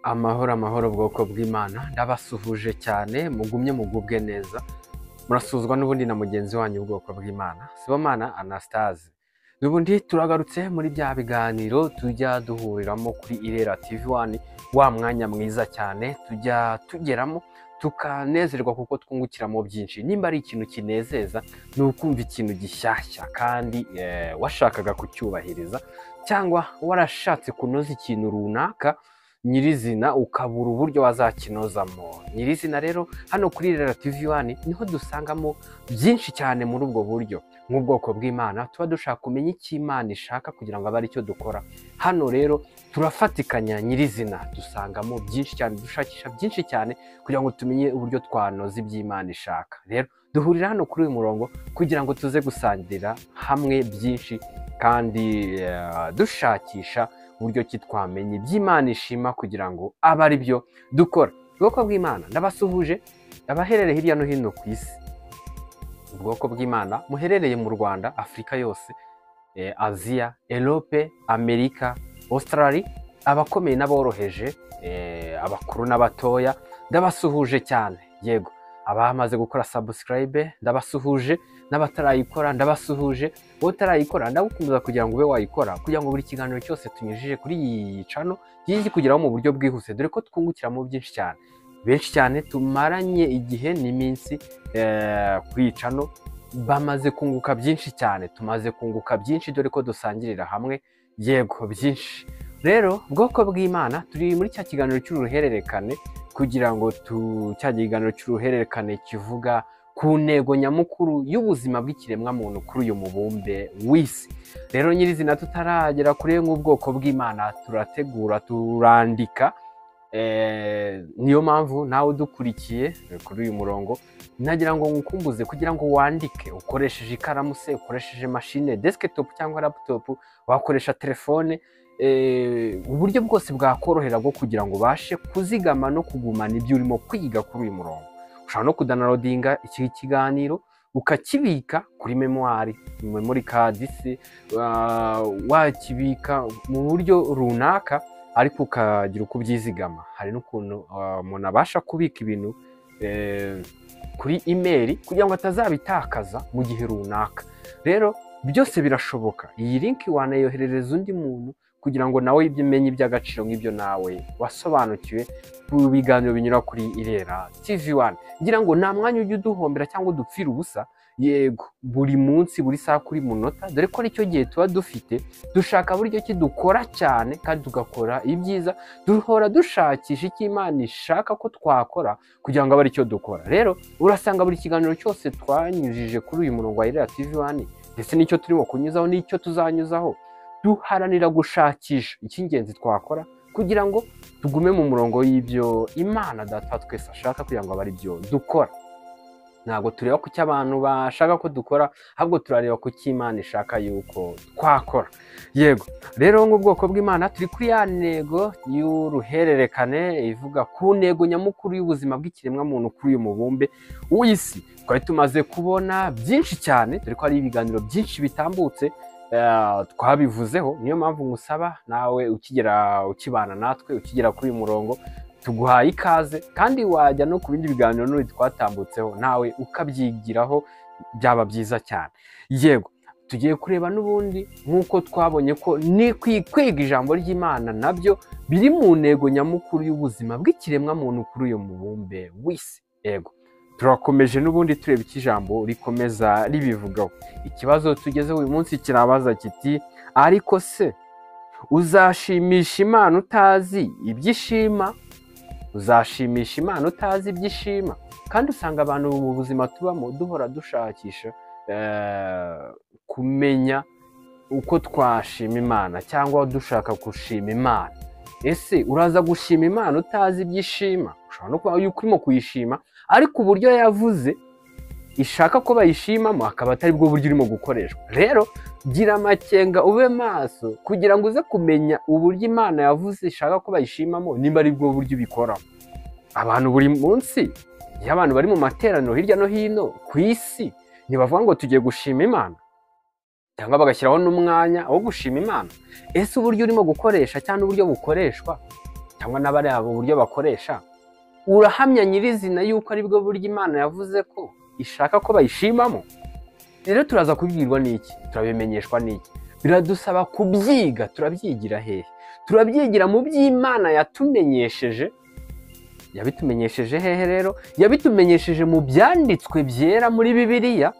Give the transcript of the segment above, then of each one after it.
Amahoro amahoro bwoko bw'Imana ndabasuhuje cyane mugumye mugubwe neza murasuzwa n'ubundi na mugenzi wanyu ubwoko bw'Imana Sibomana Anastase n'ubundi turagarutse muri bya biganiro tujya duhuriramo kuri Irera TV1 wa mwanya mwiza cyane tujya tugeramo tukanezerwa kuko twungukiramo byinshi nimba ari ikintu kinezeza ni ukumva ikintu gishyashya kandi washakaga kucyubahiriza cyangwa warashatse kunoza ikintu runaka nyirizina ukabura uburyo wazakinozamo nyirizina rero hano kuri Irera TV1 niho dusangamo byinshi cyane muri ubwo buryo nk'ubwoko bw'Imana tuba dushaka kumenya icyo Imana ishaka kugira ngo abe ari cyo dukora hano rero turafatikanya nyirizina dusangamo byinshi cyane dushakisha byinshi cyane kugira ngo tumenye uburyo twanoza iby'Imana ishaka rero duhurira hano kuri uyu murongo kugira ngo tuze gusangirira hamwe byinshi kandi dushakisha uburyo ki twamenye iby'Imana ishima kugira ngo abe ari byo dukora ubwoko bw'Imana ndabasuhuje abaherereye hirya no hino ku isi ubwoko bw'Imana muherereye mu Rwanda Afurika yose Aziya Europe Amerika Australia abakomeye n'aboroheje abakuru n'abatoya ndabasuhuje cyane yego abamaze gukora subscribe ndabasuhuje n'abatarayikora ndabasuhuje utarayikora ndagukomeza kugira ngo ube wayikora kugira ngo buri kiganiro cyose tunyujije kuri iyi channel yiji kugeraho mu buryo bwihuse dore ko twungukiramo byinshi cyane benshi cyane tumaranye igihe n'iminsi kuri iyi channel bamaze kunguka byinshi cyane tumaze kunguka byinshi dore ko dusangirira hamwe yego byinshi rero bwoko bw'Imana turi muri cya kiganiro cy'uruhererekane kugira ngo cya kiganiro cy'uruhererekane kivuga ku ntego nyamukuru y'ubuzima bw'ikiremwa muntu kuri uyu mubumbe w'isi rero nyirizina tutaragera kure nk'ubwoko bw'Imana turategura turandika niyo mpamvu nawe udukurikiye kuri uyu murongo nagira ngo ngukumbuze kugira ngo wandike ukoresheje ikaramu se ukoresheje machine desktop cyangwa laptop wakoresha telefone uburyo bwose bwakorohera bwo kugira ngo ubashe kuzigama no kugumana ibyo urimo kwiga kuri uyu murongo ushobora no kudownloadinga iki kiganiro ukakibika kuri memory card se wakibika mu buryo runaka ariko ukagira uko ubyizigama hari n'ukuntu umuntu abasha kubika ibintu kuri email kugira ngo atazabitakaza mu gihe runaka rero byose birashoboka iyi link wanayoherereza undi muntu kugira ngo nawe umenye iby'agaciro nk'ibyo nawe wasobanukiwe ku biganiro binyura kuri Irera TV1 ngira ngo nta mwanya ujye uduhombera cyangwa udupfira ubusa yego buri munsi buri saha kuri munota dore ko aricyo gihe tuba dufite dushaka buryo ki dukora cyane kandi tugakora ibyiza duhora dushakisha icyo Imana ishaka ko twakora kugira ngo abe aricyo dukora rero urasanga buri kiganiro cyose twanyujije kuri uyu murongo wa Irera TV1 ndetse n'icyo turimo kunyuzaho n'icyo tuzanyuzaho duharanira gushakisha icy'ingenzi twakora kugira ngo tugume mu murongo y'ibyo Imana Data twese ashaka kugira ngo abe ari byo dukora ntabwo tureba ku cyo abantu bashaka ko dukora ahubwo turareba ku cyo Imana ishaka yuko twakora yego rero nk'ubwoko bw'Imana turi kuri ya ntego y'uruhererekane ivuga ku ntego nyamukuru y'ubuzima bw'ikiremwa muntu kuri uyu mubumbe w'isi twari tumaze kubona byinshi cyane dore ko hari ibiganiro byinshi bitambutse twabivuzeho niyo mpamvu ngusaba nawe ukibana natwe ukigera kuri uyu murongo tuguhaye ikaze kandi wajya no ku bindi biganiro n'uri twatambutseho nawe ukabyigiraho byaba byiza cyane yego tugiye kureba n'ubundi nk'uko twabonye ko ni kwiga ijambo ry'Imana nabyo biri mu ntego nyamukuru y'ubuzima bw'ikiremwa muntu kuri uyu mubumbe w'isi yego turakomeje n'ubundi tureba iki jambo rikomeza ribivugaho ikibazo tugezeho uyu munsi kirabaza kiti ariko se uzashimisha Imana utazi ibyishima uzashimisha Imana utazi ibyishima kandi usanga abantu mu buzima tubamo duhora dushakisha kumenya uko twashima Imana cyangwa dushaka gushima Imana ese uraza gushima Imana utazi ibyishima ushobora no kuba urimo kuyishima ariko uburyo yavuze ishaka ko bayishimamo akaba atari bwo buryo urimo gukoreshwa rero gira amakenga ube maso kugira ngo uze kumenya uburyo Imana yavuze ishaka ko bayishimamo nimba ari bwo buryo ubikora abantu buri munsi iyo abantu bari mu materaniro hirya no hino ku isi ntibavuga ngo tugiye gushima Imana cyangwa bagashyiraho n'umwanya wo gushima Imana ese uburyo urimo gukoresha cyangwa uburyo bukoreshwa cyangwa n'abareba uburyo bakoresha, urahamya nyirizina yuko ari bwo buryo Imana yavuze ko ishaka ko bayishimamo? Rero turaza kubwirwa n'iki? Turabimenyeshwa n'iki? Biradusaba kubyiga. Turabyigira hehe? Turabyigira mu by'Imana yatumenyesheje. Yabitumenyesheje hehe rero? Yabitumenyesheje mu byanditswe byera muri Bibiliya.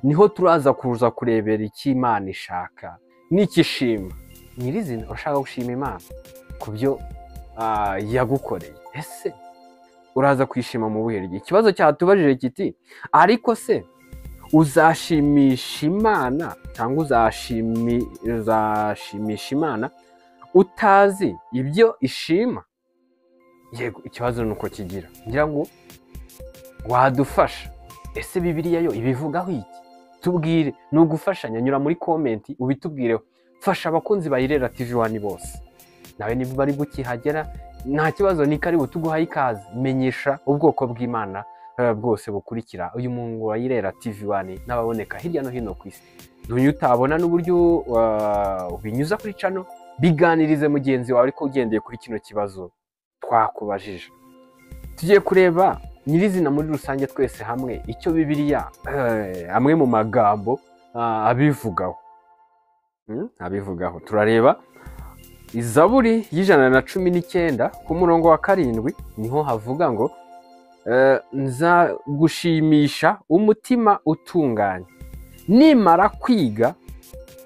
Niho turaza kuza kurebera icyo Imana ishaka n'icyo ishima. Nyirizina urashaka gushima Imana ku byo yagukoreye, ese uraza kwishima mu buhe gihe? Ikibazo cyatubajije kiti, ariko se uzashimisha Imana cyangwa uzashimisha Imana utazi ibyo ishima? Yego, ikibazo nuko kigira. Ngira ngo wadufasha. Ese Bibiliya yo ibivugaho iki? Tubwire. Ni ugufashanya. Nyura muri komenti ubitubwireho. Fasha abakunzi ba Irera TV 1 bose. Nawe niba bari gukihagera nta kibazo, ni karibu tuguhaye ikaze. Menyesha ubwoko bw'Imana bwose bukurikira uyu mungu wa Irera TV 1 n'ababoneka hirya no hino ku isi. Ntuye utabona n'uburyo ubinyuza kuri channel, biganirize mugenzi wawe ariko ugendeye kuri kino kibazo twakubajije. Tugiye kureba nyirizina muri rusange twese hamwe icyo Bibiliya amwe mu magambo abivugaho. Turareba Izaburi y'119 ku murongo wa 7 niho havuga ngo nzagushimisha umutima utunganye nimara kwiga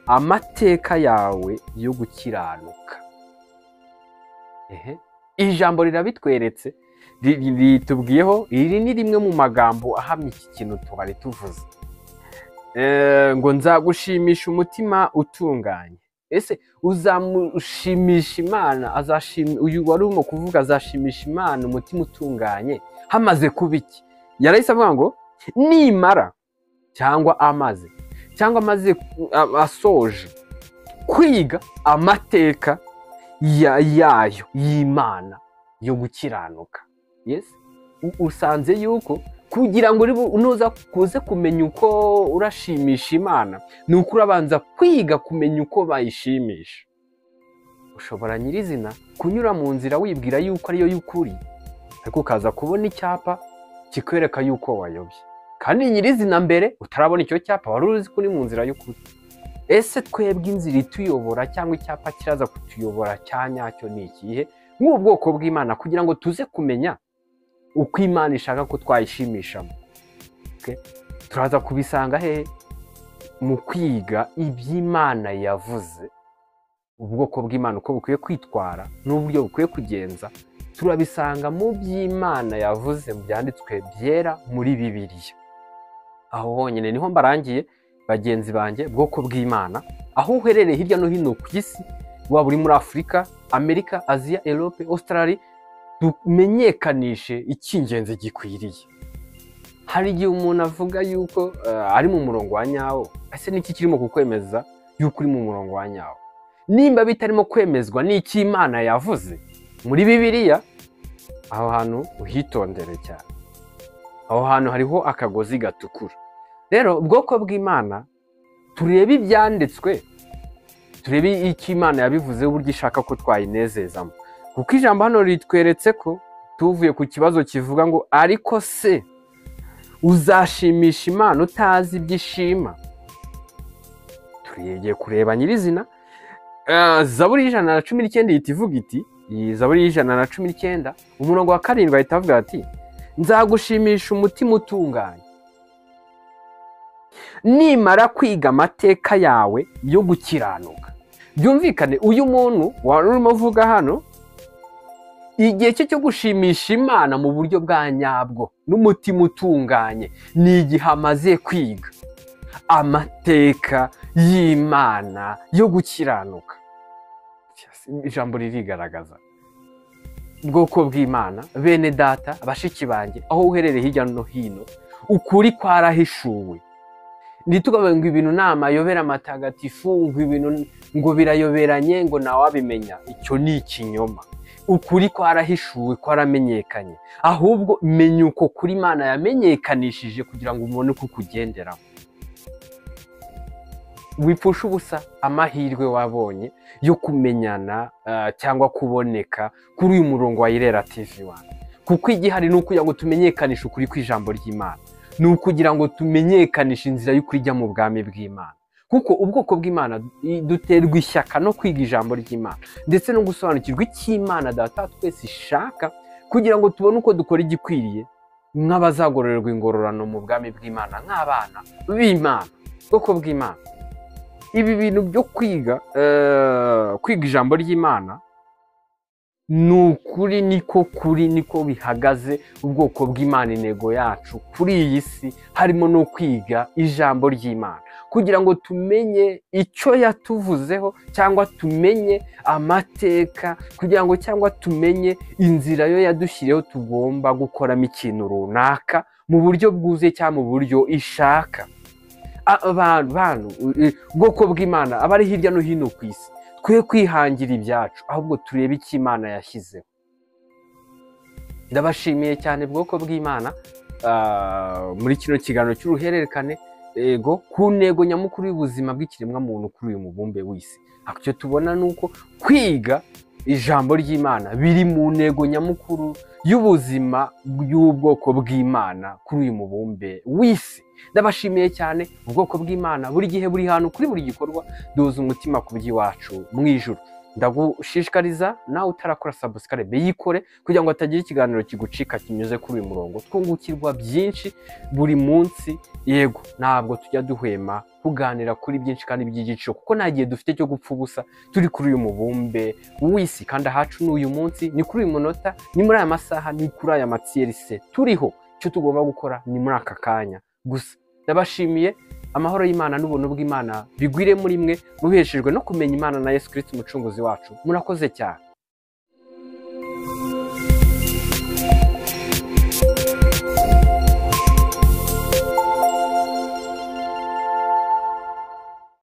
amateka yawe yo gukiranuka. Ijambo rirabitweretse, ritubwiyeho. Iri ni rimwe mu magambo ahamya iki kintu twari tuvuze, ngo nzagushimisha umutima utunganye. Ese uzamushimisha Imana, uyu wari urimo kuvuga azashimisha Imana umutima utunganye hamaze kuba iki? Yarahise avuga ngo nimara cyangwa amaze asoje kwiga amateka yayo y'Imana yo gukiranuka. Yes, usanze yuko kugira ngo unoza kuze kumenya uko urashimisha Imana, ni uko urabanza kwiga kumenya uko bayishimisha. Ushobora nyirizina kunyura mu nzira wibwira yuko ariyo y'ukuri, ariko ukaza kubona icyapa kikwereka yuko wayobye, kandi nyirizina mbere utarabona icyo cyapa wari uzi ko uri mu nzira y'ukuri. Ese twebwe inzira ituyobora cyangwa icyapa kiraza kutuyobora cyanyacyo ni ikihe nk'ubwoko bw'Imana, kugira ngo tuze kumenya uko Imana ishaka ko twayishimishamo? Turaza kubisanga hehe? Mu kwiga iby'Imana yavuze, ubwoko bw'Imana uko bukwiye kwitwara n'uburyo bukwiye kugenza. Turabisanga mu by'Imana yavuze mu byanditswe byera muri Bibiliya. Aho honyine niho mbarangiye bagenzi banjye, bwoko bw'Imana, aho uherereye hirya no hino ku isi, waba uri muri Afurika, Amerika, Aziya, Europe, Australia, tumenyekanishe icy'ingenzi gikwiriye. Hari igihe umuntu avuga yuko ari mu murongo wa nyawo. Ese niki kirimo kukwemeza yuko uri mu murongo wa nyawo? Nimba bitarimo kwemezwa n'iki Imana yavuze muri Bibiliya, aho hantu uhitondere cyane. Aho hantu hariho akagozi gatukura. Rero ubwoko bw'Imana turebe ibyanditswe, turebe icyo Imana yabivuze uburyo ishaka ko twayinezezamo. Kuko ijambo hano ritweretse ko tuvuye ku kibazo kivuga ngo ariko se uzashimisha Imana utazi ibyo ishima? Tugiye kureba nyirizina Zaburi y'119 ihita ivuga iti, iyi Zaburi y'119 umurongo wa 7 ahita avuga ati nzagushimisha umutima utunganye nimara kwiga amateka yawe yo gukiranuka. Byumvikane uyu muntu wari urimo uvuga hano, igihe cyo gushimisha Imana mu buryo bwa nyabwo n'umutima utunganye ni igihe amaze kwiga amateka y'Imana yo gukiranuka. Ijambo ririgaragaza. Ubwoko bw'Imana, bene data, abashiki banjye, aho uherereye hirya no hino, ukuri kwarahishuwe. Ntitugabe ngo ibintu n'amayobera matagatifu, ngo ibintu ngo birayoberanye, ngo nawabimenya. Icyo ni ikinyoma. Ukuri kwarahishuwe, kwaramenyekanye. Ahubwo menya uko kuri Imana yamenyekanishije kugira ngo umuntu uko kugenderaho. wipfusha ubusa amahirwe wabonye yo kumenyana cyangwa kuboneka kuri uyu murongo wa Irera TV 1, kuko igihari ni ukugira ngo tumenyekanishe ukuri kw'ijambo ry'Imana, ni ukugira ngo tumenyekanishe inzira y'ukuri ijya mu bwami bw'Imana, kuko ubwoko bw'Imana duterwa ishyaka no kwiga ijambo ry'Imana ndetse no gusobanukirwa icyo Imana Data twese ishaka, kugira ngo tubone uko dukora igikwiriye nk'abazagororerwa ingororano mu bwami bw'Imana, nk'abana b'Imana, ubwoko bw'Imana. Ibi bintu byo kwiga ijambo ry'Imana ni ukuri, niko bihagaze ubwoko bw'Imana. Intego yacu kuri iyi si harimo no kwiga ijambo ry'Imana, kugira ngo tumenye icyo yatuvuzeho cyangwa tumenye amateka, kugira ngo cyangwa tumenye inzira yo yadushyiriyeho tugomba gukoramo ikintu runaka mu buryo bwuzuye cyangwa mu buryo ishaka. Abantu ubwoko bw'Imana abari hirya no hino ku isi, twe kwihangira ibyacu, ahubwo turebe icyo Imana yashyizeho. Ndabashimiye cyane ubwoko bw'Imana muri kino kiganiro cy'uruhererekane ku ntego nyamukuru y'ubuzima bw'ikiremwa muntu kuri uyu mubumbe w'isi. Icyo tubona ni uko kwiga ijambo ry'Imana biri mu ntego nyamukuru y'ubuzima bw'ubwoko bw'Imana kuri uyu mubumbe w'isi. Ndabashimiye cyane ubwoko bw'Imana, buri gihe, buri hantu, kuri buri gikorwa duhuza umutima ku by'iwacu mu ijuru. Ndagushishikariza nawe utarakora subscribe yikore, kugira ngo hatagira ikiganiro kigucika kinyuze kuri uyu murongo. Twungukirwa byinshi buri munsi. Yego, ntabwo tujya duhwema kuganira kuri byinshi kandi by'igiciro, kuko nta gihe dufite cyo gupfa ubusa turi kuri uyu mubumbe w'isi. Kandi ahacu ni uyu munsi, ni kuri uyu munota, ni muri aya masaha, ni kuri aya matsiyerisi turiho. Icyo tugomba gukora ni muri aka kanya gusa. Ndabashimiye. Amahoro y'Imana n'ubuntu bw'Imana bigwire muri mwe, mubeshejwe no kumenya Imana na Yesu Kristo umucunguzi wacu. Murakoze cyane.